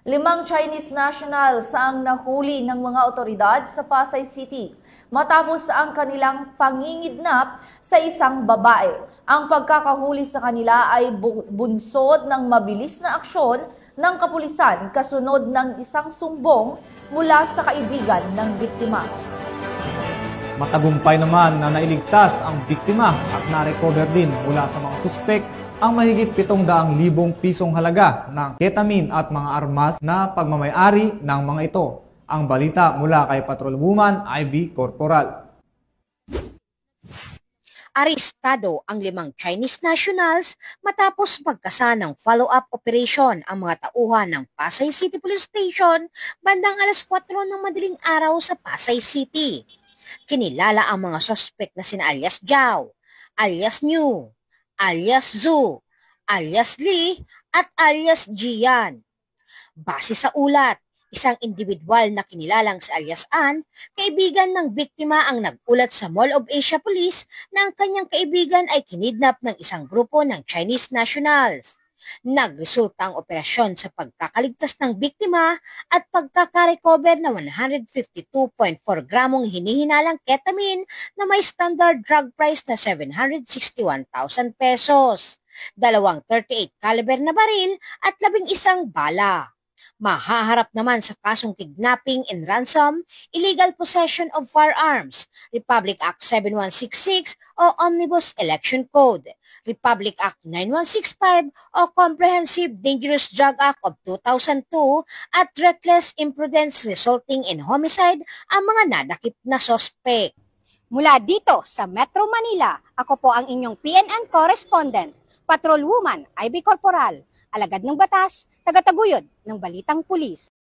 5 Chinese nationals ang nahuli ng mga otoridad sa Pasay City matapos ang kanilang pangingidnap sa isang babae. Ang pagkakahuli sa kanila ay bunsod ng mabilis na aksyon ng kapulisan kasunod ng isang sumbong mula sa kaibigan ng biktima. Matagumpay naman na nailigtas ang biktima at na-recover din mula sa mga suspek ang mahigit 700,000 pisong halaga ng ketamine at mga armas na pagmamayari ng mga ito. Ang balita mula kay Patrolwoman Ivy Corporal. Arestado ang 5 Chinese nationals matapos magkasa ng follow-up operation ang mga tauhan ng Pasay City Police Station bandang alas 4 ng madaling araw sa Pasay City. Kinilala ang mga suspect na sina alias Jiao, alias New, alias Zhu, alias Lee, at alias Jian. Base sa ulat, isang individual na kinilalang si alias An, kaibigan ng biktima ang nag-ulat sa Mall of Asia Police na ang kanyang kaibigan ay kinidnap ng isang grupo ng Chinese nationals. Nagresulta ang operasyon sa pagkakaligtas ng biktima at pagkakarecover na 152.4 gramong hinihinalang ketamine na may standard drug price na 761,000 pesos, 2 .38 caliber na baril at 11 bala. Mahaharap naman sa kasong kidnapping and ransom, illegal possession of firearms, Republic Act 7166 o Omnibus Election Code, Republic Act 9165 o Comprehensive Dangerous Drug Act of 2002 at reckless imprudence resulting in homicide ang mga nadakip na sospek. Mula dito sa Metro Manila, ako po ang inyong PNN correspondent, Patrolwoman Ivy Corporal, alagad ng batas, tagataguyod ng balitang pulis.